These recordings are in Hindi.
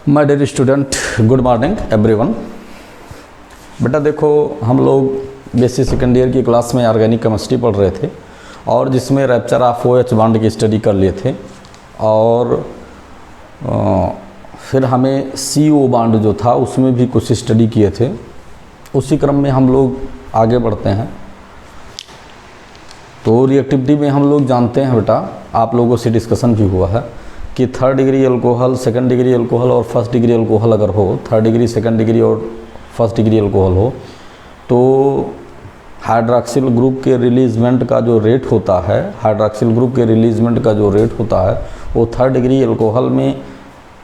My dear student, good morning everyone. बेटा देखो, हम लोग बेसिक सेकेंड ईयर की क्लास में ऑर्गेनिक केमिस्ट्री पढ़ रहे थे और जिसमें रैप्चर ऑफ OH बॉन्ड की स्टडी कर लिए थे और फिर हमें CO बॉन्ड जो था उसमें भी कुछ स्टडी किए थे। उसी क्रम में हम लोग आगे बढ़ते हैं। तो रिएक्टिविटी में हम लोग जानते हैं बेटा, आप लोगों से डिस्कशन भी हुआ है कि third degree alcohol, second degree alcohol और फर्स्ट डिग्री अल्कोहल अगर हो, थर्ड डिग्री, सेकंड डिग्री और फर्स्ट डिग्री अल्कोहल हो, तो हाइड्रॉक्सिल ग्रुप के रिलीजमेंट का जो रेट होता है, हाइड्रॉक्सिल ग्रुप के रिलीजमेंट का जो रेट होता है वो थर्ड डिग्री अल्कोहल में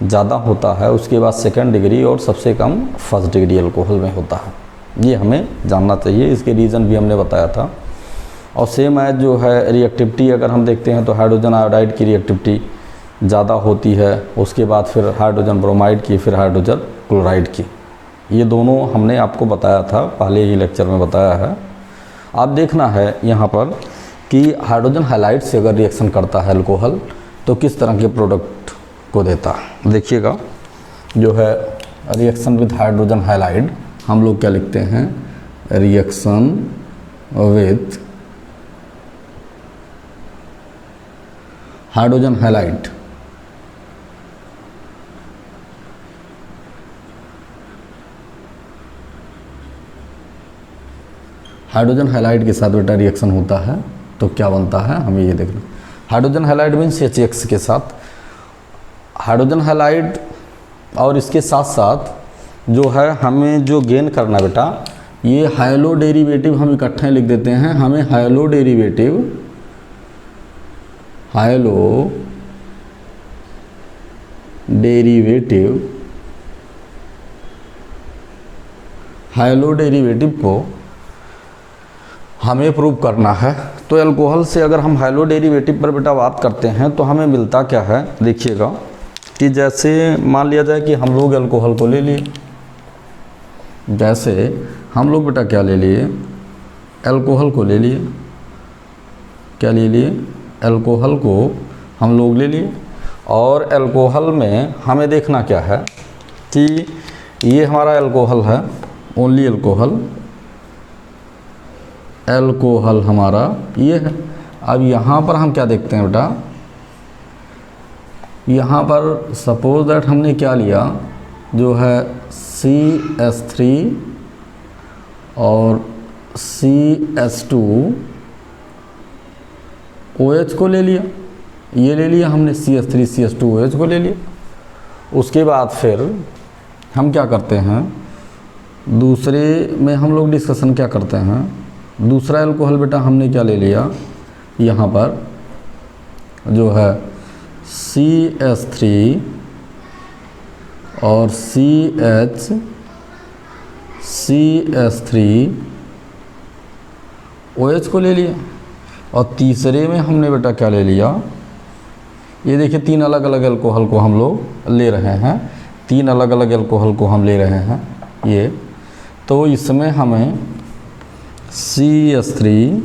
ज़्यादा होता है, उसके बाद सेकंड डिग्री और सबसे कम फर्स्ट डिग्री अल्कोहल में होता है। ये हमें जानना चाहिए, इसके रीज़न भी हमने बताया था। और सेम एज जो है रिएक्टिविटी अगर हम देखते हैं तो हाइड्रोजन आयोडाइड की रिएक्टिविटी ज़्यादा होती है, उसके बाद फिर हाइड्रोजन ब्रोमाइड की, फिर हाइड्रोजन क्लोराइड की। ये दोनों हमने आपको बताया था, पहले ही लेक्चर में बताया है। आप देखना है यहाँ पर कि हाइड्रोजन हैलाइड से अगर रिएक्शन करता है अल्कोहल तो किस तरह के प्रोडक्ट को देता है। देखिएगा, जो है रिएक्शन विद हाइड्रोजन हैलाइड, हम लोग क्या लिखते हैं, reaction with hydrogen halide. Hydrogen halide के साथ बेटा रिएक्शन होता है तो क्या बनता है, हमें ये देखना। हाइड्रोजन हैलाइड मीन्स HX के साथ हाइड्रोजन हैलाइड, और इसके साथ साथ जो है हमें जो गेन करना बेटा, ये हाइलो डेरिवेटिव हम इकट्ठे लिख देते हैं। हमें हाइलो डेरिवेटिव, हाइलो डेरिवेटिव को हमें प्रूव करना है। तो अल्कोहल से अगर हम हाइलो डेरिवेटिव पर बेटा बात करते हैं तो हमें मिलता क्या है, देखिएगा कि जैसे मान लिया जाए कि हम लोग अल्कोहल को ले लिए, जैसे हम लोग बेटा क्या ले लिए, अल्कोहल को ले लिए, क्या ले लिए, अल्कोहल को हम लोग ले लिए। और अल्कोहल में हमें देखना क्या है कि ये हमारा अल्कोहल है, ओनली अल्कोहल, अल्कोहल हमारा ये है। अब यहाँ पर हम क्या देखते हैं बेटा, यहाँ पर सपोज दैट हमने क्या लिया, जो है CH3 और CH2 OH को ले लिया, ये ले लिया हमने, CH3 CH2 OH को ले लिया। उसके बाद फिर हम क्या करते हैं, दूसरे में हम लोग डिस्कशन क्या करते हैं, दूसरा अल्कोहल बेटा हमने क्या ले लिया, यहाँ पर जो है CH3 और CH3 OH को ले लिया। और तीसरे में हमने बेटा क्या ले लिया, ये देखिए तीन अलग अलग अल्कोहल को हम लोग ले रहे हैं, तीन अलग अलग अल्कोहल को हम ले रहे हैं ये। तो इसमें हमें CH3,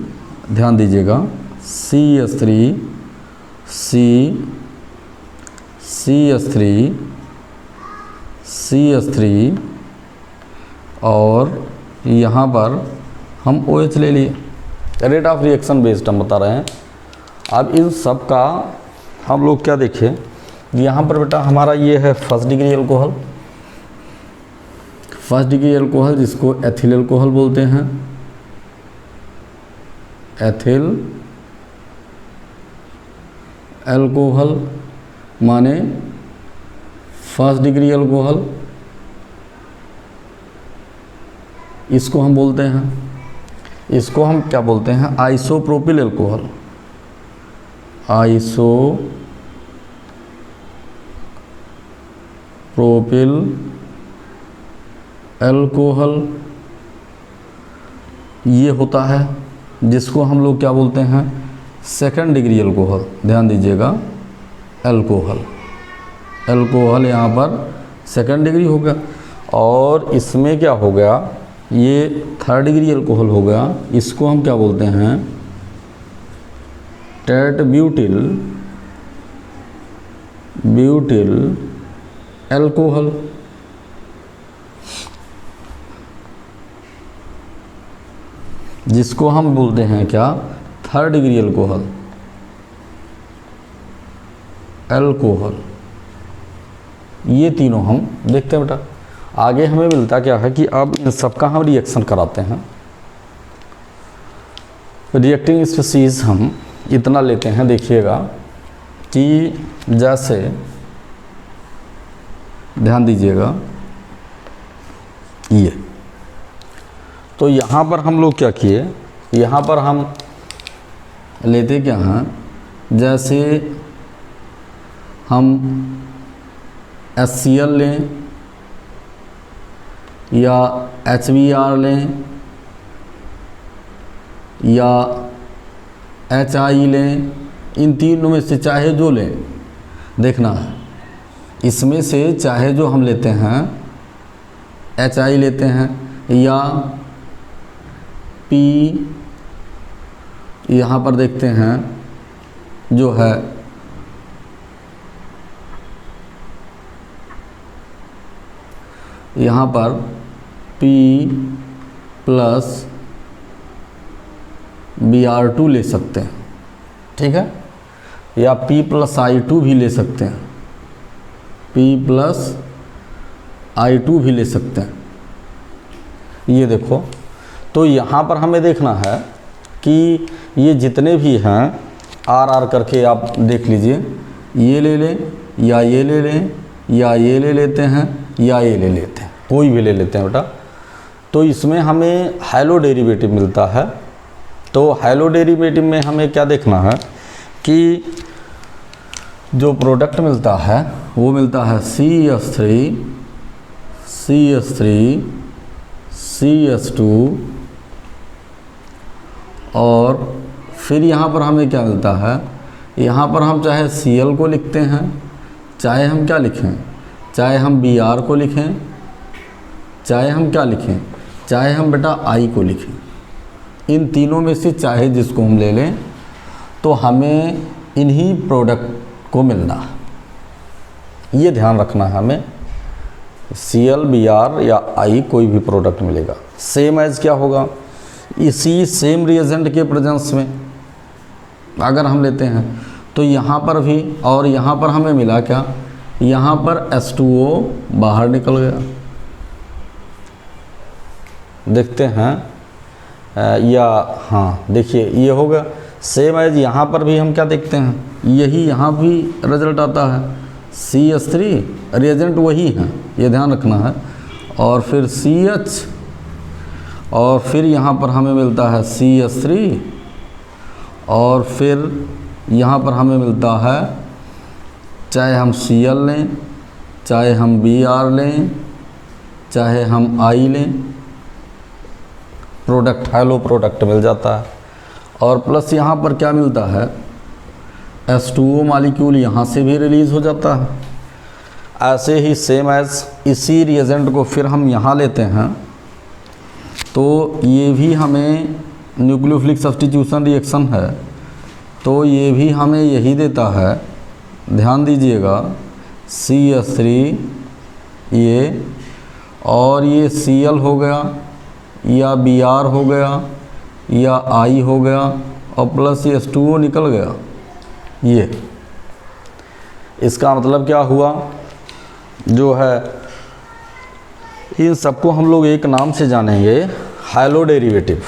ध्यान दीजिएगा, CH3 और यहाँ पर हम OH ले लिए। रेट ऑफ रिएक्शन बेस्ड हम बता रहे हैं। अब इन सब का हम लोग क्या देखें, यहाँ पर बेटा हमारा ये है first degree alcohol, first degree alcohol जिसको एथिल अल्कोहल बोलते हैं, एथिल अल्कोहल माने फर्स्ट डिग्री अल्कोहल, इसको हम बोलते हैं, इसको हम क्या बोलते हैं, आइसोप्रोपिल अल्कोहल, आइसोप्रोपिल अल्कोहल ये होता है, जिसको हम लोग क्या बोलते हैं, सेकंड डिग्री अल्कोहल। ध्यान दीजिएगा, अल्कोहल यहाँ पर सेकंड डिग्री हो गया। और इसमें क्या हो गया, ये थर्ड डिग्री अल्कोहल हो गया, इसको हम क्या बोलते हैं, टेट ब्यूटिल एल्कोहल, जिसको हम बोलते हैं क्या, थर्ड डिग्री एल्कोहल, एल्कोहल। ये तीनों हम देखते हैं बेटा। आगे हमें मिलता क्या है कि अब इन सबका हम रिएक्शन कराते हैं। रिएक्टिंग स्पीशीज हम इतना लेते हैं, देखिएगा कि जैसे ध्यान दीजिएगा ये, तो यहाँ पर हम लोग क्या किए, यहाँ पर हम लेते क्या हैं, जैसे हम HCl लें या HBr लें या HI लें, इन तीनों में से चाहे जो लें, देखना है इसमें से चाहे जो हम लेते हैं, HI लेते हैं या P, यहाँ पर देखते हैं जो है यहाँ पर P प्लस Br2 ले सकते हैं, ठीक है, या P प्लस I2 भी ले सकते हैं, P प्लस I2 भी ले सकते हैं। ये देखो, तो यहाँ पर हमें देखना है कि ये जितने भी हैं RR करके आप देख लीजिए, ये ले लें या ये ले लें या ये ले लेते हैं या ये ले लेते हैं, कोई भी ले लेते हैं बेटा। तो इसमें हमें हाइलो डेरिवेटिव मिलता है। तो हाइलो डेरिवेटिव में हमें क्या देखना है कि जो प्रोडक्ट मिलता है वो मिलता है CH3 CH3 CH2 और फिर यहाँ पर हमें क्या मिलता है, यहाँ पर हम चाहे Cl को लिखते हैं, चाहे हम क्या लिखें, चाहे हम Br को लिखें, चाहे हम क्या लिखें, चाहे हम बेटा I को लिखें, इन तीनों में से चाहे जिसको हम ले लें, तो हमें इन्हीं प्रोडक्ट को मिलना है। ये ध्यान रखना है हमें, Cl Br या I कोई भी प्रोडक्ट मिलेगा। सेम एज क्या होगा, इसी सेम रिएजेंट के प्रेजेंस में अगर हम लेते हैं तो यहाँ पर भी, और यहाँ पर हमें मिला क्या, यहाँ पर H2O बाहर निकल गया, देखते हैं या हाँ देखिए ये होगा। सेम एज यहाँ पर भी हम क्या देखते हैं, यही यहाँ भी रिजल्ट आता है, CH3 रिएजेंट वही है, ये ध्यान रखना है, और फिर CH, और फिर यहाँ पर हमें मिलता है CH3, और फिर यहाँ पर हमें मिलता है, चाहे हम Cl लें, चाहे हम Br लें, चाहे हम I लें, प्रोडक्ट हाइलो प्रोडक्ट मिल जाता है। और प्लस यहाँ पर क्या मिलता है, H2O मॉलिक्यूल यहाँ से भी रिलीज़ हो जाता है। ऐसे ही सेम एज इसी रिएजेंट को फिर हम यहाँ लेते हैं, तो ये भी हमें न्यूक्लियोफिलिक सब्स्टिट्यूशन रिएक्शन है, तो ये भी हमें यही देता है, ध्यान दीजिएगा, CH3 ये, और ये Cl हो गया या Br हो गया या I हो गया, और प्लस ये H2O निकल गया। ये इसका मतलब क्या हुआ, जो है इन सबको हम लोग एक नाम से जानेंगे, हाइलो डेरिवेटिव।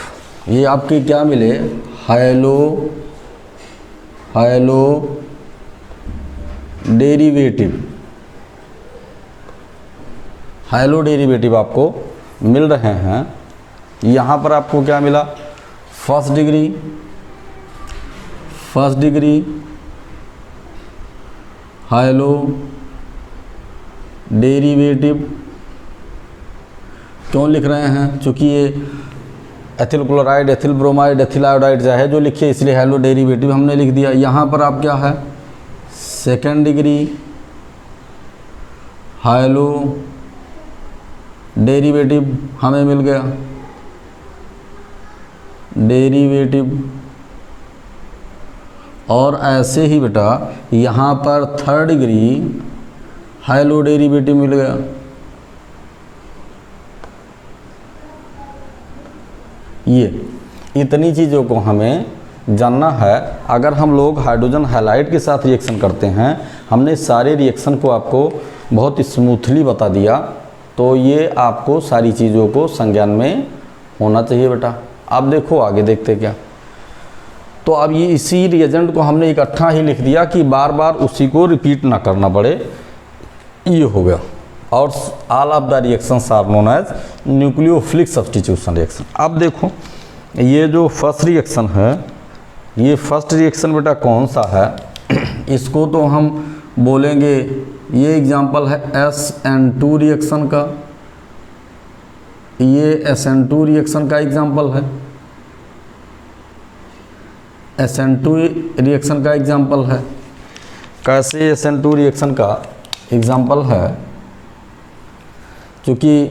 ये आपके क्या मिले, हाइलो डेरिवेटिव, हाइलो डेरिवेटिव आपको मिल रहे हैं। यहाँ पर आपको क्या मिला, फर्स्ट डिग्री हाइलो डेरिवेटिव। क्यों लिख रहे हैं, चूँकि ये ethyl chloride, ethyl bromide, ethyl iodide चाहे जो लिखिए, इसलिए हाइलो डेरिवेटिव हमने लिख दिया। यहाँ पर आप क्या है, सेकेंड डिग्री हाइलो डेरिवेटिव हमें मिल गया, डेरिवेटिव। और ऐसे ही बेटा यहाँ पर third degree high low derivative मिल गया। ये इतनी चीज़ों को हमें जानना है। अगर हम लोग हाइड्रोजन हैलाइड के साथ रिएक्शन करते हैं, हमने सारे रिएक्शन को आपको बहुत स्मूथली बता दिया, तो ये आपको सारी चीज़ों को संज्ञान में होना चाहिए बेटा। अब देखो आगे देखते क्या। तो अब ये इसी रिएजेंट को हमने इकट्ठा ही लिख दिया कि बार बार उसी को रिपीट ना करना पड़े, ये हो गया। और all of the reactions are known as nucleophilic substitution reaction. अब देखो ये जो फर्स्ट रिएक्शन है, ये फर्स्ट रिएक्शन बेटा कौन सा है, इसको तो हम बोलेंगे, ये एग्जांपल है SN2 रिएक्शन का, ये SN2 रिएक्शन का एग्जांपल है, SN2 रिएक्शन का एग्जांपल है। कैसे SN2 रिएक्शन का एग्जांपल है, क्योंकि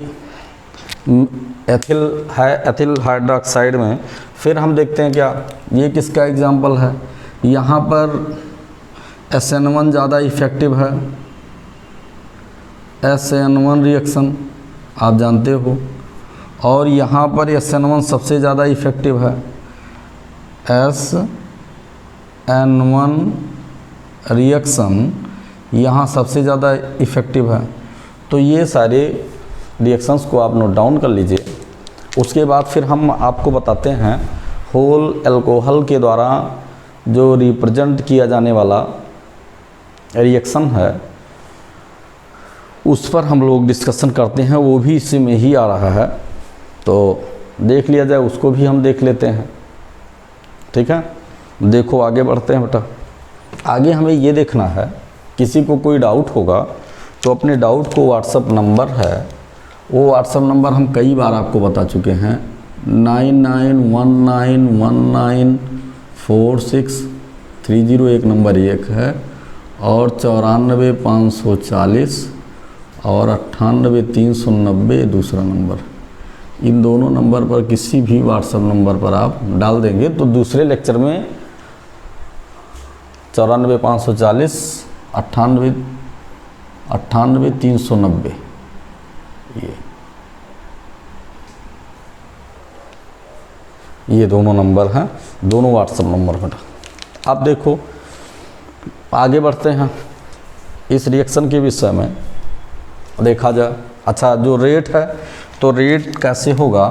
एथिल है, एथिल हाइड्रोक्साइड में। फिर हम देखते हैं क्या, ये किसका एग्जांपल है, यहाँ पर SN1 ज़्यादा इफ़ेक्टिव है, SN1 रिएक्शन आप जानते हो, और यहाँ पर SN1 सबसे ज़्यादा इफ़ेक्टिव है, SN1 रिएक्शन यहाँ सबसे ज़्यादा इफ़ेक्टिव है। तो ये सारे रिएक्शंस को आप नोट डाउन कर लीजिए। उसके बाद फिर हम आपको बताते हैं होल अल्कोहल के द्वारा जो रिप्रेजेंट किया जाने वाला रिएक्शन है, उस पर हम लोग डिस्कशन करते हैं, वो भी इसी में ही आ रहा है, तो देख लिया जाए, उसको भी हम देख लेते हैं। ठीक है, देखो आगे बढ़ते हैं बेटा। आगे हमें ये देखना है, किसी को कोई डाउट होगा तो अपने डाउट को व्हाट्सअप नंबर है, वो व्हाट्सअप नंबर हम कई बार आपको बता चुके हैं, 9919194630 एक नंबर एक है, और 94540 और 98390 दूसरा नंबर। इन दोनों नंबर पर किसी भी व्हाट्सएप नंबर पर आप डाल देंगे तो दूसरे लेक्चर में 94540 98390 ये दोनों नंबर हैं, दोनों व्हाट्सएप नंबर बेटा। अब देखो आगे बढ़ते हैं इस रिएक्शन के विषय में देखा जाए। अच्छा, जो रेट है तो रेट कैसे होगा,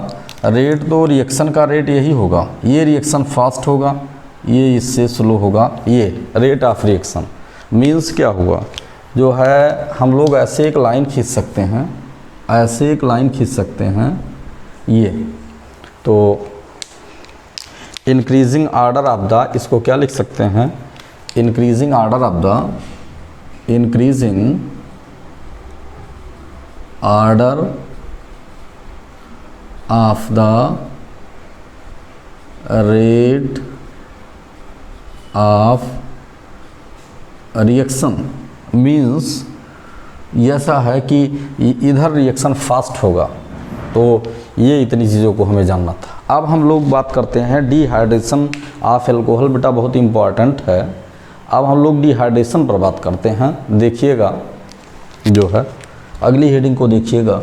रेट तो रिएक्शन का रेट यही होगा, ये रिएक्शन फास्ट होगा, ये इससे स्लो होगा। ये रेट ऑफ रिएक्शन मीन्स क्या हुआ, जो है हम लोग ऐसे एक लाइन खींच सकते हैं, ऐसे एक लाइन खींच सकते हैं, ये तो इंक्रीजिंग आर्डर ऑफ द, इसको क्या लिख सकते हैं, increasing order of the, increasing order of the rate of reaction means ऐसा है कि इधर रिएक्शन फास्ट होगा, तो ये इतनी चीज़ों को हमें जानना था। अब हम लोग बात करते हैं डिहाइड्रेशन ऑफ एल्कोहल, बेटा बहुत इम्पॉर्टेंट है। अब हम लोग डिहाइड्रेशन पर बात करते हैं, देखिएगा जो है अगली हेडिंग को देखिएगा।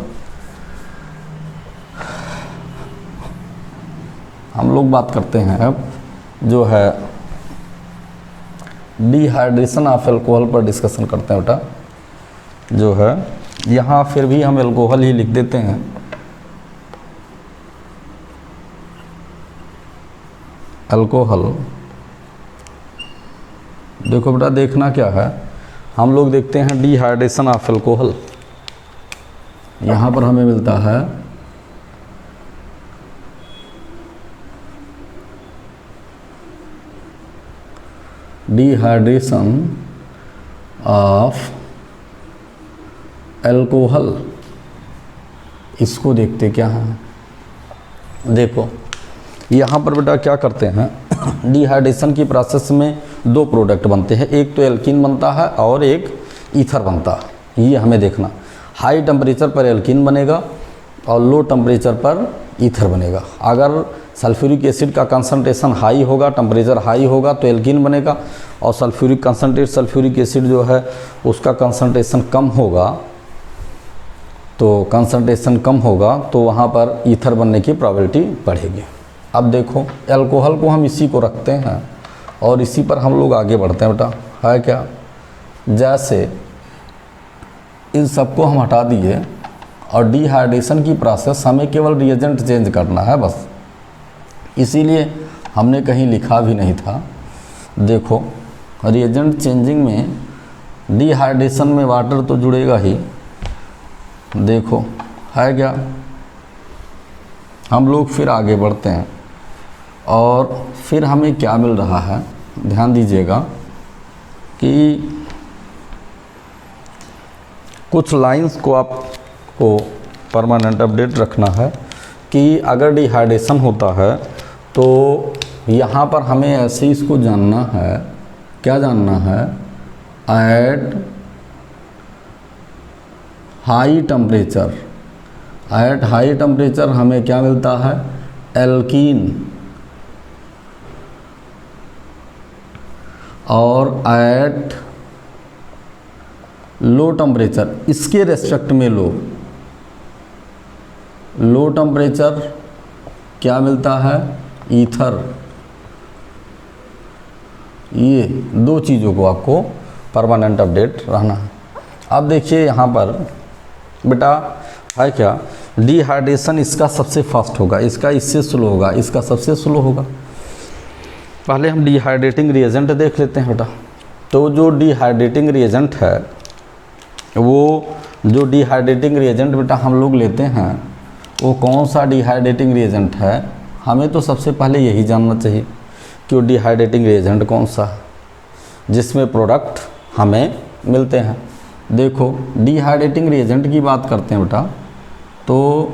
हम लोग बात करते हैं अब जो है डिहाइड्रेशन ऑफ एल्कोहल पर डिस्कशन करते हैं बेटा। जो है यहाँ फिर भी हम एल्कोहल ही लिख देते हैं, अल्कोहल। देखो बेटा देखना क्या है, हम लोग देखते हैं डिहाइड्रेशन ऑफ एल्कोहल, यहाँ पर हमें मिलता है डिहाइड्रेशन ऑफ एल्कोहल। इसको देखते क्या है, देखो यहाँ पर बेटा क्या करते हैं, डिहाइड्रेशन की प्रोसेस में दो प्रोडक्ट बनते हैं, एक तो एल्कीन बनता है और एक ईथर बनता है। ये हमें देखना, हाई टेम्परेचर पर एल्कीन बनेगा और लो टेम्परेचर पर ईथर बनेगा। अगर सल्फ्यूरिक एसिड का कंसंट्रेशन हाई होगा, टेम्परेचर हाई होगा तो एल्कीन बनेगा, और सल्फ्यूरिक कंसंट्रेट सल्फ्यूरिक एसिड जो है उसका कंसंट्रेशन कम होगा, तो कंसंट्रेशन कम होगा तो वहाँ पर ईथर बनने की प्रोबेबिलिटी बढ़ेगी। अब देखो अल्कोहल को हम इसी को रखते हैं और इसी पर हम लोग आगे बढ़ते हैं बेटा, है क्या। जैसे इन सबको हम हटा दिए और डिहाइड्रेशन की प्रोसेस हमें केवल रिएजेंट चेंज करना है बस, इसीलिए हमने कहीं लिखा भी नहीं था। देखो रिएजेंट चेंजिंग में डिहाइड्रेशन में वाटर तो जुड़ेगा ही, देखो है क्या। हम लोग फिर आगे बढ़ते हैं और फिर हमें क्या मिल रहा है, ध्यान दीजिएगा कि कुछ लाइंस को आपको परमानेंट अपडेट रखना है कि अगर डिहाइड्रेशन होता है तो यहाँ पर हमें ऐसे इसको जानना है, क्या जानना है, at high temperature, at high temperature हमें क्या मिलता है, एल्कीन, और एट लो टेम्परेचर, इसके रेस्पेक्ट में लो टेम्परेचर क्या मिलता है, ईथर। ये दो चीज़ों को आपको परमानेंट अपडेट रहना है। अब देखिए यहाँ पर बेटा है क्या, डिहाइड्रेशन इसका सबसे फास्ट होगा, इसका इससे स्लो होगा, इसका सबसे स्लो होगा। पहले हम डिहाइड्रेटिंग रिएजेंट देख लेते हैं बेटा। तो जो डिहाइड्रेटिंग रिएजेंट है, वो जो डिहाइड्रेटिंग रिएजेंट बेटा हम लोग लेते हैं वो कौन सा डिहाइड्रेटिंग रिएजेंट है, हमें तो सबसे पहले यही जानना चाहिए कि वो डिहाइड्रेटिंग रिएजेंट कौन सा है जिसमें प्रोडक्ट हमें मिलते हैं। देखो डिहाइड्रेटिंग रिएजेंट की बात करते हैं बेटा, तो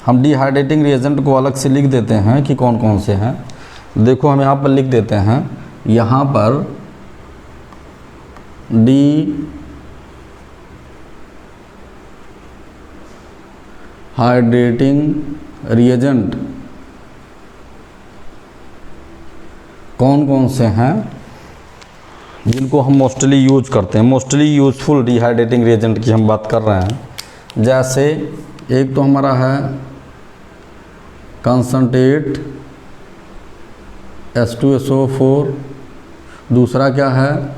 हम डिहाइड्रेटिंग रिएजेंट को अलग से लिख देते हैं कि कौन कौन से हैं। देखो हम यहाँ पर लिख देते हैं, यहाँ पर डिहाइड्रेटिंग रिएजेंट कौन कौन से हैं जिनको हम मोस्टली यूज करते हैं, मोस्टली यूजफुल डिहाइड्रेटिंग रिएजेंट की हम बात कर रहे हैं। जैसे एक तो हमारा है कंसंट्रेट H2SO4, दूसरा क्या है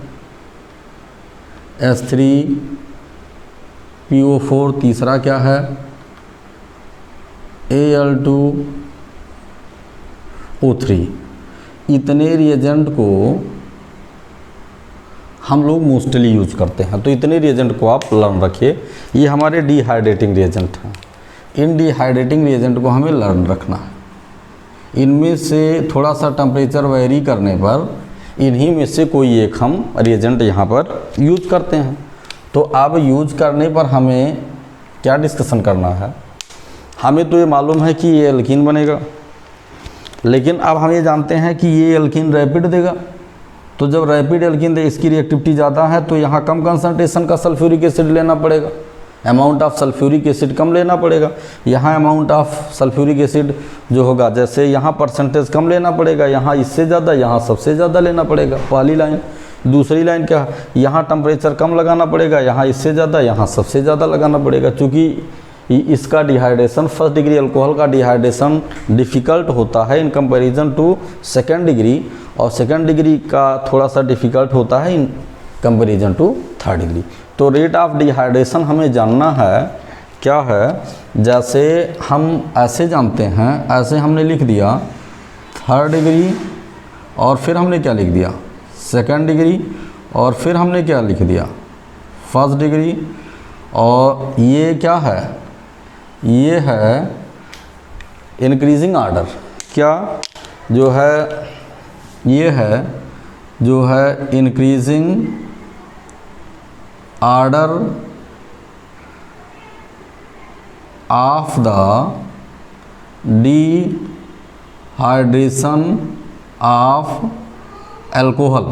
H3PO4, तीसरा क्या है Al2O3। इतने रिएजेंट को हम लोग मोस्टली यूज करते हैं, तो इतने रिएजेंट को आप लर्न रखिए। ये हमारे डिहाइड्रेटिंग रिएजेंट हैं। इन डिहाइड्रेटिंग रिएजेंट को हमें लर्न रखना है। इनमें से थोड़ा सा टेम्परेचर वेरी करने पर इन्हीं में से कोई एक हम रिएजेंट यहाँ पर यूज करते हैं। तो अब यूज करने पर हमें क्या डिस्कशन करना है, हमें तो ये मालूम है कि ये एल्कीन बनेगा, लेकिन अब हम ये जानते हैं कि ये एल्कीन रैपिड देगा। तो जब रैपिड एल्कीन दे, इसकी रिएक्टिविटी ज़्यादा है, तो यहाँ कम कंसंट्रेशन का सल्फ्यूरिक एसिड लेना पड़ेगा, अमाउंट ऑफ सल्फ्यूरिक एसिड कम लेना पड़ेगा। यहाँ अमाउंट ऑफ सल्फ्यूरिक एसिड जो होगा, जैसे यहाँ परसेंटेज कम लेना पड़ेगा, यहाँ इससे ज़्यादा, यहाँ सबसे ज़्यादा लेना पड़ेगा, पहली लाइन। दूसरी लाइन क्या, यहाँ टेम्परेचर कम लगाना पड़ेगा, यहाँ इससे ज़्यादा, यहाँ सबसे ज़्यादा लगाना पड़ेगा। चूँकि इसका डिहाइड्रेशन, फर्स्ट डिग्री अल्कोहल का डिहाइड्रेशन डिफ़िकल्ट होता है in comparison to second degree, और सेकेंड डिग्री का थोड़ा सा डिफ़िकल्ट होता है in comparison to third degree. तो रेट ऑफ डिहाइड्रेशन हमें जानना है क्या है, जैसे हम ऐसे जानते हैं, ऐसे हमने लिख दिया थर्ड डिग्री और फिर हमने क्या लिख दिया सेकेंड डिग्री, और फिर हमने क्या लिख दिया फर्स्ट डिग्री। और ये क्या है, ये है इंक्रीजिंग आर्डर, क्या जो है, ये है जो है increasing order of the dehydration of alcohol,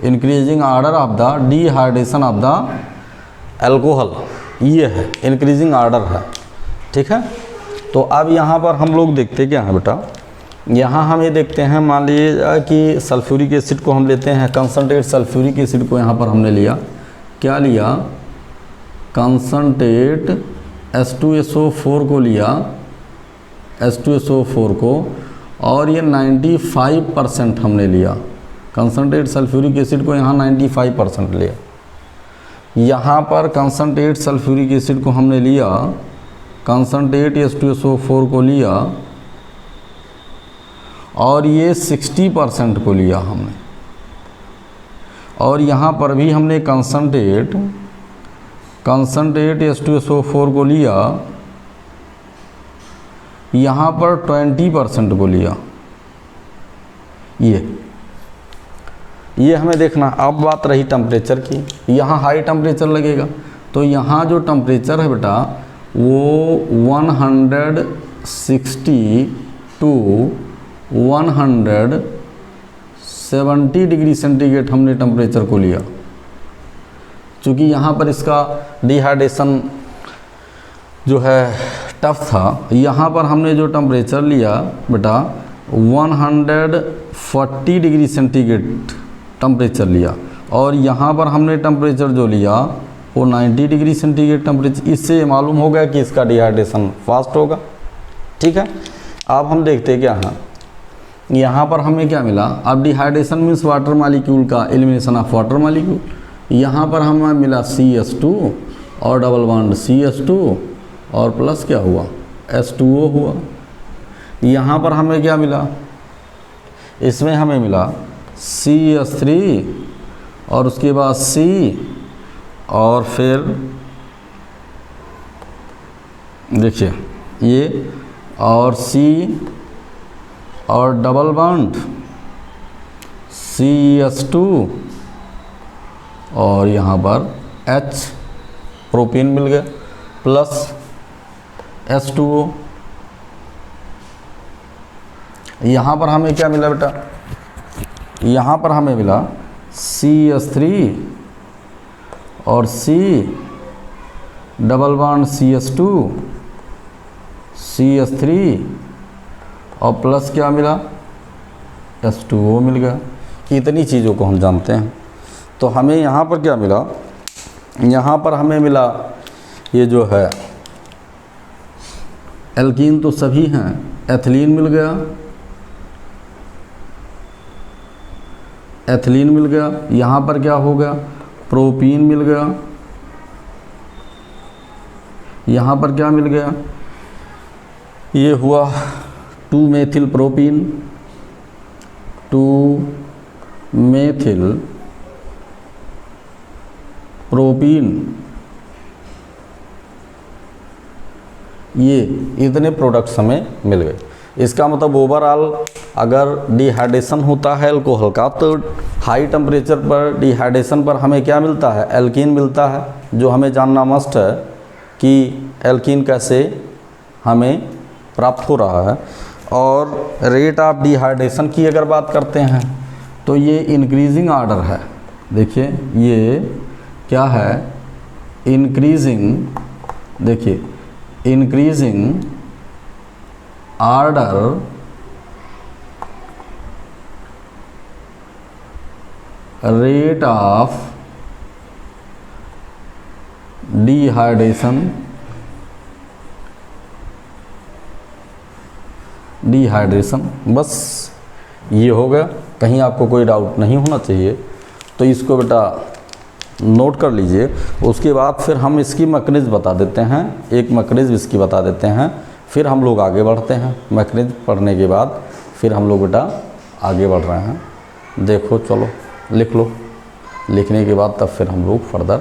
increasing order of the dehydration of the alcohol, ये है इंक्रीजिंग आर्डर है, ठीक है। तो अब यहाँ पर हम लोग देखते क्या हैं बेटा, यहाँ हम ये देखते हैं, मान लीजिए कि सल्फ्यूरिक एसिड को हम लेते हैं, कंसनट्रेट सल्फ्यूरिक एसिड को यहाँ पर हमने लिया, क्या लिया, कंसनट्रेट H2SO4 को लिया, H2SO4 को, और ये 95% हमने लिया, कंसनट्रेट सल्फ्यूरिक एसिड को यहाँ 95% लिया। यहाँ पर कंसनट्रेट सल्फ्यूरिक एसिड को हमने लिया, कंसनट्रेट H2SO4 को लिया, और ये 60% को लिया हमने, और यहाँ पर भी हमने कंसनट्रेट H2SO4 को लिया, यहाँ पर 20% को लिया। ये हमें देखना। अब बात रही टेम्परेचर की, यहाँ हाई टेम्परेचर लगेगा, तो यहाँ जो टेम्परेचर है बेटा वो 160 टू 170 डिग्री सेंटीग्रेड हमने टेम्परेचर को लिया, क्योंकि यहाँ पर इसका डिहाइड्रेशन जो है टफ था। यहाँ पर हमने जो टेम्परेचर लिया बेटा 140 डिग्री सेंटीग्रेड टेम्परेचर लिया, और यहाँ पर हमने टेम्परेचर जो लिया वो 90 डिग्री सेंटीग्रेड टेम्परेचर। इससे मालूम हो गया कि इसका डिहाइड्रेशन फास्ट होगा। ठीक है, अब हम देखते हैं क्या है, यहाँ पर हमें क्या मिला। अब डिहाइड्रेशन मीन्स वाटर मॉलिक्यूल का एलिमिनेशन ऑफ वाटर मॉलिक्यूल। यहाँ पर हमें मिला CH2 और डबल बॉन्ड CH2 और प्लस क्या हुआ H2O हुआ। यहाँ पर हमें क्या मिला, इसमें हमें मिला CH3 और उसके बाद C और फिर देखिए ये और C और डबल बॉन्ड CH2 और यहाँ पर H प्रोपीन मिल गया प्लस H2O। यहाँ पर हमें क्या मिला बेटा, यहाँ पर हमें मिला CH3 और C double bond CH2 CH3 और प्लस क्या मिला H2O मिल गया। इतनी चीज़ों को हम जानते हैं। तो हमें यहाँ पर क्या मिला, यहाँ पर हमें मिला ये जो है एल्कीन तो सभी हैं, एथिलीन मिल गया, एथिलीन मिल गया। यहाँ पर क्या हो गया, प्रोपीन मिल गया। यहाँ पर क्या मिल गया, ये हुआ 2-मेथिल प्रोपीन, 2-मेथिल प्रोपीन। ये इतने प्रोडक्ट्स हमें मिल गए। इसका मतलब ओवरऑल अगर डिहाइड्रेशन होता है अल्कोहल का, तो हाई टेम्परेचर पर डिहाइड्रेशन पर हमें क्या मिलता है, एल्कीन मिलता है। जो हमें जानना मस्ट है कि एल्कीन कैसे हमें प्राप्त हो रहा है। और रेट ऑफ डिहाइड्रेशन की अगर बात करते हैं तो ये इंक्रीजिंग आर्डर है। देखिए ये क्या है, इंक्रीजिंग, देखिए increasing order rate of dehydration, बस ये हो गया। कहीं आपको कोई डाउट नहीं होना चाहिए, तो इसको बेटा नोट कर लीजिए। उसके बाद फिर हम इसकी मैकेनिज्म बता देते हैं, एक मैकेनिज्म इसकी बता देते हैं, फिर हम लोग आगे बढ़ते हैं। मैकेनिज्म पढ़ने के बाद फिर हम लोग बेटा आगे बढ़ रहे हैं। देखो चलो लिख लो, लिखने के बाद तब फिर हम लोग फर्दर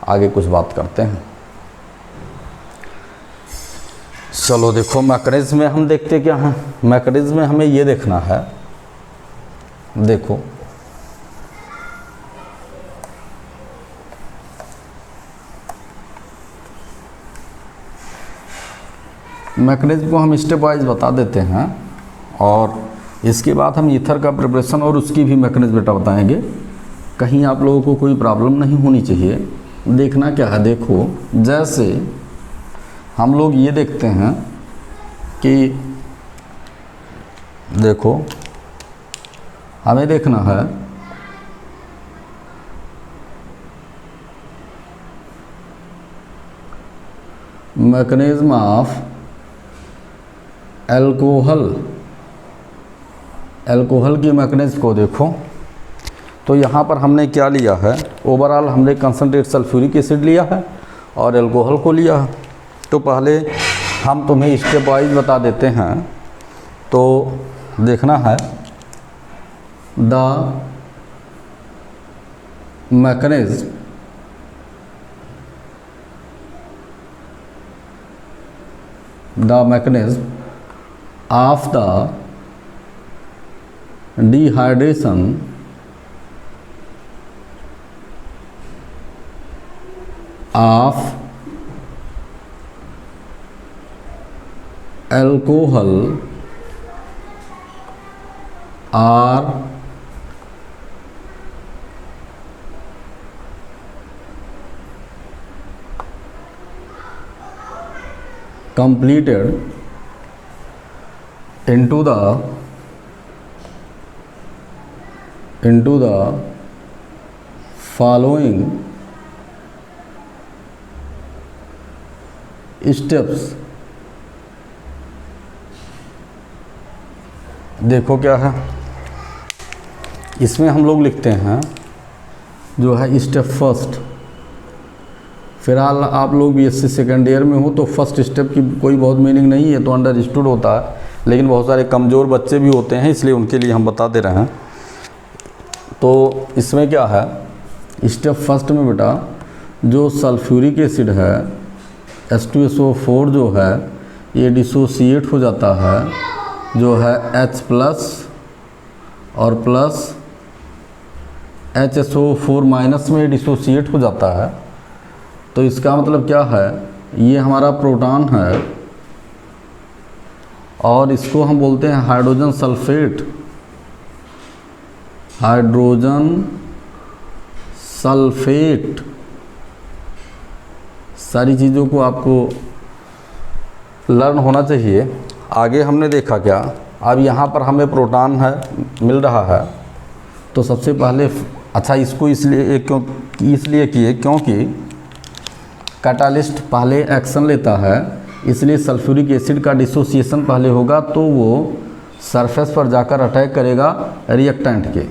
आगे कुछ बात करते हैं। चलो देखो मैकेनिज्म में हम देखते क्या हैं। मैकेनिज्म में हमें ये देखना है, देखो मैकेनिज्म को हम स्टेप वाइज बता देते हैं, और इसके बाद हम ईथर का प्रिपरेशन और उसकी भी मैकेनिज्म बेटा बताएंगे। कहीं आप लोगों को कोई प्रॉब्लम नहीं होनी चाहिए। देखना क्या है, देखो जैसे हम लोग ये देखते हैं कि देखो हमें देखना है मैकेनिज्म ऑफ एल्कोहल की मैकेनिज्म को देखो। तो यहाँ पर हमने क्या लिया है, ओवरऑल हमने कंसनट्रेट सल्फ्यूरिक एसिड लिया है और एल्कोहल को लिया है। तो पहले हम तुम्हें स्टेप वाइज बता देते हैं। तो देखना है the mechanism of the dehydration of alcohol are completed into the following steps। देखो क्या है इसमें हम लोग लिखते हैं जो है स्टेप फर्स्ट। फिलहाल आप लोग बीएससी सेकेंड ईयर में हो तो फर्स्ट स्टेप की कोई बहुत मीनिंग नहीं है, तो अंडरस्टूड होता है, लेकिन बहुत सारे कमज़ोर बच्चे भी होते हैं इसलिए उनके लिए हम बता दे रहे हैं। तो इसमें क्या है, स्टेप फर्स्ट में बेटा जो सल्फ्यूरिक एसिड है H2SO4 जो है ये डिसोसिएट हो जाता है, जो है H प्लस और प्लस HSO4 माइनस में डिसोसिएट हो जाता है। तो इसका मतलब क्या है, ये हमारा प्रोटॉन है और इसको हम बोलते हैं हाइड्रोजन सल्फेट। हाइड्रोजन सल्फेट सारी चीज़ों को आपको लर्न होना चाहिए। आगे हमने देखा क्या, अब यहाँ पर हमें प्रोटॉन है मिल रहा है, तो सबसे पहले अच्छा इसको इसलिए किए क्योंकि कैटालिस्ट पहले एक्शन लेता है, इसलिए सल्फ्यूरिक एसिड का डिसोसिएशन पहले होगा तो वो सरफेस पर जाकर अटैक करेगा रिएक्टेंट के।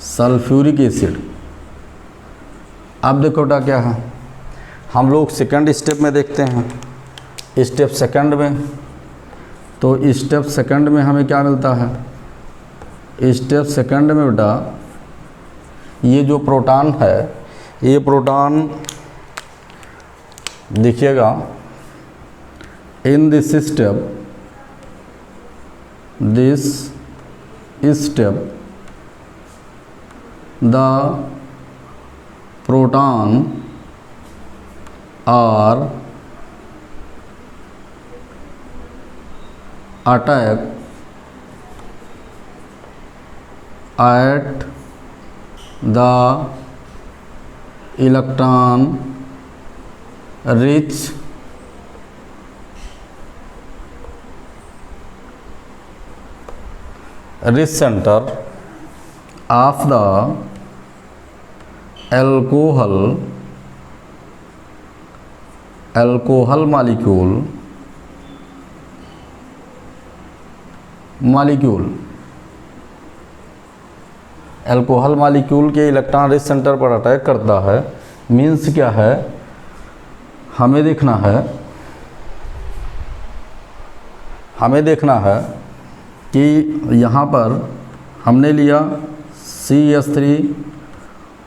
सल्फ्यूरिक एसिड अब देखो बेटा क्या है, हम लोग सेकंड स्टेप में देखते हैं। स्टेप सेकंड में, तो स्टेप सेकंड में हमें क्या मिलता है, स्टेप सेकंड में बेटा ये जो प्रोटॉन है, ये प्रोटॉन देखिएगा in this step the proton are attack at the electron rich center of the alcohol molecule alcohol molecule के इलेक्ट्रॉन रिच सेंटर पर अटैक करता है। मीन्स क्या है, हमें देखना है कि यहाँ पर हमने लिया CH3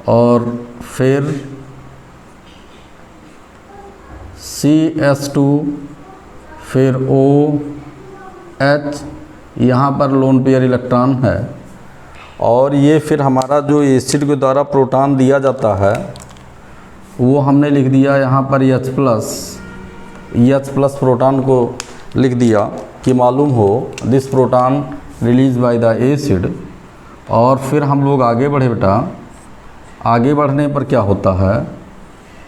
और फिर CH2 फिर OH, यहाँ पर लोन पेयर इलेक्ट्रॉन है और ये फिर हमारा जो एसिड के द्वारा प्रोटॉन दिया जाता है वो हमने लिख दिया यहाँ पर H प्लस प्रोटॉन को लिख दिया कि मालूम हो this proton release by the acid. और फिर हम लोग आगे बढ़े बेटा, आगे बढ़ने पर क्या होता है,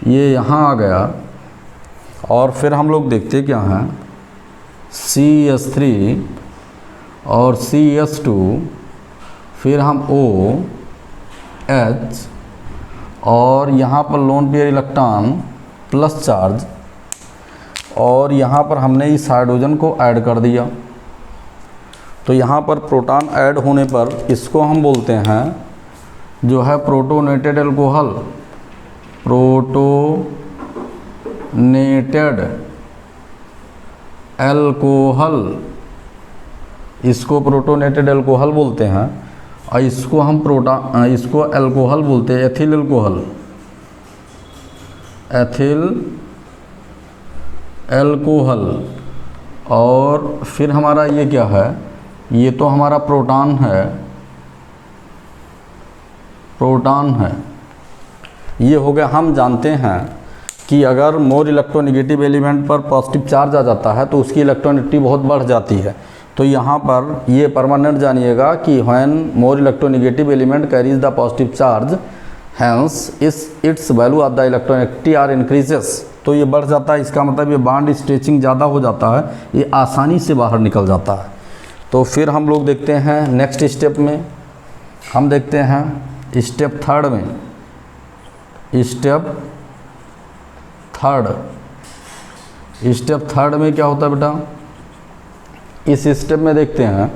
ये यहाँ आ गया और फिर हम लोग देखते क्या हैं CH3 और CH2, फिर हम OH और यहाँ पर lone pair electron plus charge और यहाँ पर हमने इस हाइड्रोजन को ऐड कर दिया। तो यहाँ पर प्रोटॉन ऐड होने पर इसको हम बोलते हैं जो है प्रोटोनेटेड एल्कोहल, प्रोटोनेटेड एल्कोहल, इसको प्रोटोनेटेड एल्कोहल बोलते हैं। और इसको हम इसको एल्कोहल बोलते हैं, एथिल एल्कोहल, एथिल एल्कोहल। और फिर हमारा ये क्या है, ये तो हमारा प्रोटॉन है, प्रोटॉन है। ये हो गया। हम जानते हैं कि अगर मोर इलेक्ट्रोनेगेटिव एलिमेंट पर पॉजिटिव चार्ज आ जाता है तो उसकी इलेक्ट्रॉनिटी बहुत बढ़ जाती है। तो यहाँ पर ये परमानेंट जानिएगा कि when more electronegative element carries the positive charge, hence its value of the electronegativity are increases. तो ये बढ़ जाता है, इसका मतलब ये बॉन्ड स्ट्रेचिंग ज़्यादा हो जाता है, ये आसानी से बाहर निकल जाता है। तो फिर हम लोग देखते हैं नेक्स्ट स्टेप में, हम देखते हैं स्टेप थर्ड में, स्टेप थर्ड में क्या होता है बेटा, इस स्टेप में देखते हैं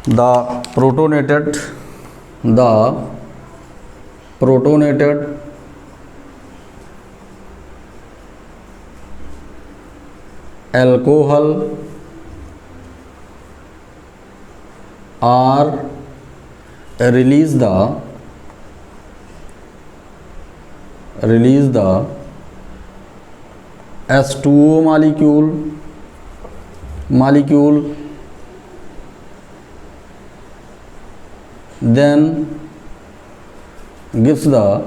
the protonated alcohol are release the H2O molecule, then gives the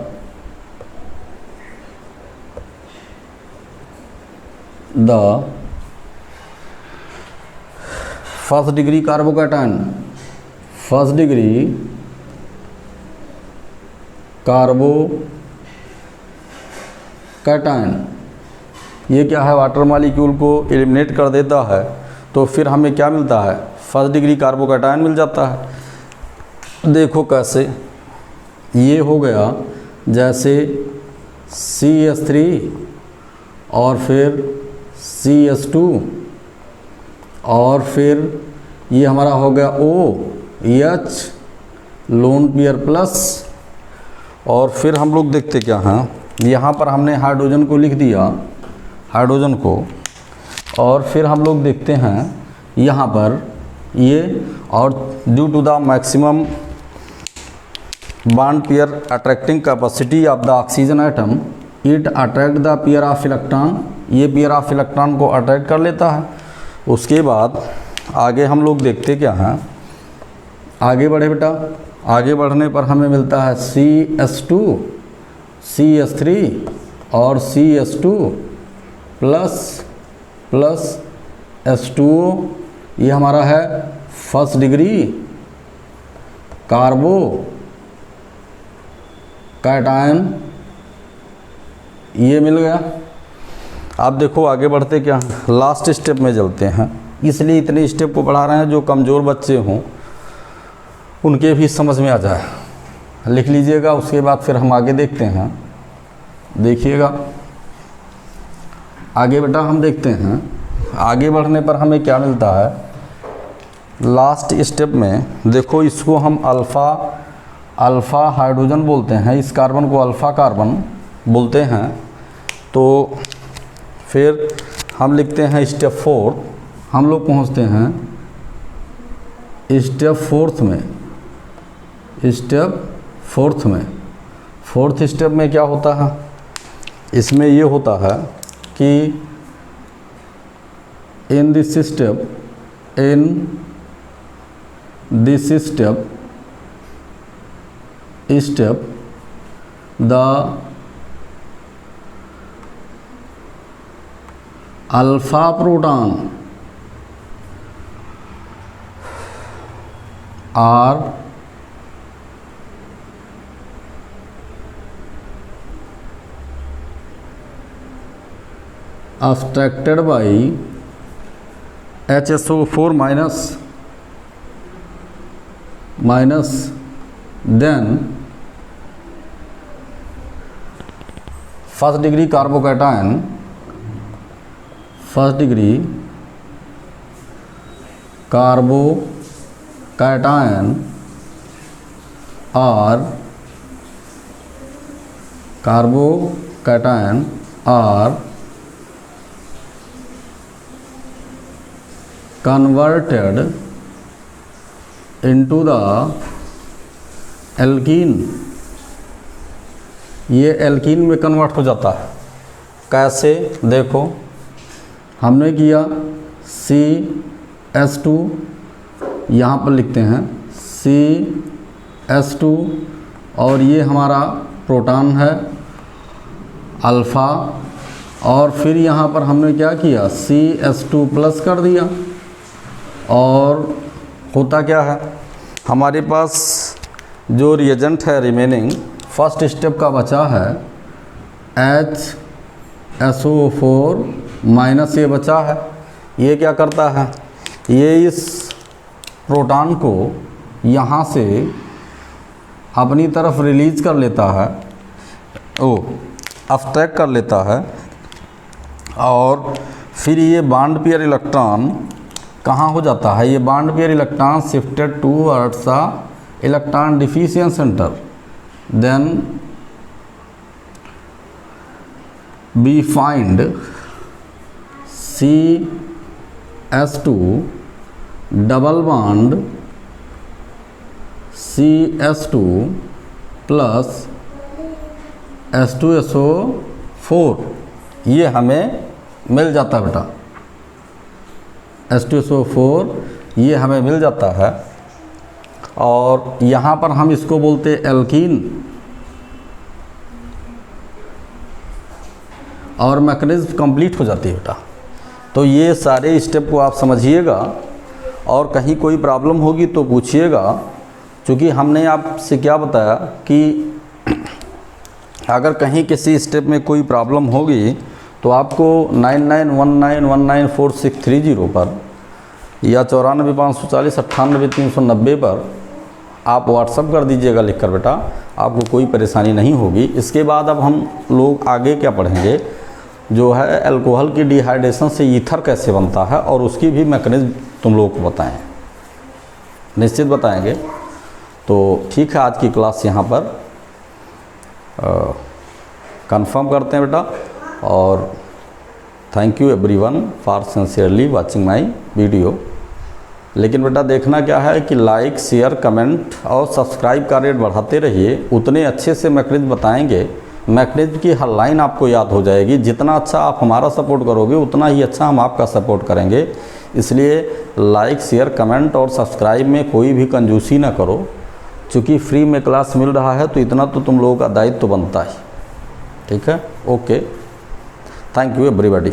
first degree carbocation, first degree carbocation. ये क्या है, वाटर मॉलिक्यूल को एलिमिनेट कर देता है। तो फिर हमें क्या मिलता है, फर्स्ट डिग्री कार्बोकैटायन मिल जाता है। देखो कैसे, ये हो गया जैसे CH3 और फिर CH2 और फिर ये हमारा हो गया OH लोन पेयर प्लस। और फिर हम लोग देखते क्या हैं, यहाँ पर हमने हाइड्रोजन को लिख दिया, हाइड्रोजन को। और फिर हम लोग देखते हैं यहाँ पर ये, और due to the maximum bond pair attracting capacity of the oxygen atom, it attract the pair of electron, ये पेयर ऑफ इलेक्ट्रॉन को अट्रैक्ट कर लेता है। उसके बाद आगे हम लोग देखते क्या हैं, आगे बढ़े बेटा। आगे बढ़ने पर हमें मिलता है CH2, CH3 और CH2 प्लस H2O। ये हमारा है फर्स्ट डिग्री कार्बोकैटायन, ये मिल गया। आप देखो आगे बढ़ते क्या, लास्ट स्टेप में चलते हैं। इसलिए इतने स्टेप को पढ़ा रहे हैं, जो कमज़ोर बच्चे हों उनके भी समझ में आ जाए। लिख लीजिएगा, उसके बाद फिर हम आगे देखते हैं। देखिएगा आगे बेटा, हम देखते हैं आगे बढ़ने पर हमें क्या मिलता है। लास्ट स्टेप में देखो, इसको हम अल्फ़ा हाइड्रोजन बोलते हैं, इस कार्बन को अल्फ़ा कार्बन बोलते हैं। तो फिर हम लिखते हैं स्टेप 4, हम लोग पहुंचते हैं स्टेप फोर्थ में। फोर्थ स्टेप में क्या होता है, इसमें ये होता है कि इन this step the alpha proton are abstracted by HSO4 minus then first degree carbocation are converted into the alkene, ये एल्कीन में कन्वर्ट हो जाता है। कैसे? देखो, हमने किया CH2, यहाँ पर लिखते हैं CH2, और ये हमारा प्रोटॉन है अल्फ़ा, और फिर यहाँ पर हमने क्या किया CH2 प्लस कर दिया, और होता क्या है, हमारे पास जो रिएजेंट है रिमेनिंग फर्स्ट स्टेप का बचा है HSO4 माइनस, ये बचा है, ये क्या करता है, ये इस प्रोटॉन को यहाँ से अपनी तरफ रिलीज कर लेता है, अब्स्ट्रैक्ट कर लेता है, और फिर ये बॉन्ड पेयर इलेक्ट्रॉन कहाँ हो जाता है, ये bond pair electron shifted towards the electron deficient centre, then we find CH2 double bond CH2 plus H2SO4, ये हमें मिल जाता है बेटा, H2SO4 ये हमें मिल जाता है, और यहाँ पर हम इसको बोलते हैं एल्कीन, और मैकेनिज्म कंप्लीट हो जाती है बेटा। तो ये सारे स्टेप को आप समझिएगा, और कहीं कोई प्रॉब्लम होगी तो पूछिएगा, क्योंकि हमने आपसे क्या बताया कि अगर कहीं किसी स्टेप में कोई प्रॉब्लम होगी तो आपको 9919194630 पर या 9454498390 पर आप व्हाट्सअप कर दीजिएगा लिखकर बेटा, आपको कोई परेशानी नहीं होगी। इसके बाद अब हम लोग आगे क्या पढ़ेंगे, जो है अल्कोहल की डिहाइड्रेशन से ईथर कैसे बनता है, और उसकी भी मैकेनिज्म तुम लोगों को बताएं, निश्चित बताएंगे। तो ठीक है, आज की क्लास यहाँ पर कंफर्म करते हैं बेटा, और thank you everyone for sincerely watching my video. लेकिन बेटा देखना क्या है कि लाइक, शेयर, कमेंट और सब्सक्राइब का रेट बढ़ाते रहिए, उतने अच्छे से मैकेनिज्म बताएंगे, मैकेनिज्म की हर लाइन आपको याद हो जाएगी। जितना अच्छा आप हमारा सपोर्ट करोगे उतना ही अच्छा हम आपका सपोर्ट करेंगे। इसलिए लाइक, शेयर, कमेंट और सब्सक्राइब में कोई भी कंजूसी ना करो, चूँकि फ्री में क्लास मिल रहा है तो इतना तो तुम लोगों का दायित्व तो बनता ही। ठीक है, ओके, थैंक यू एवरीबॉडी।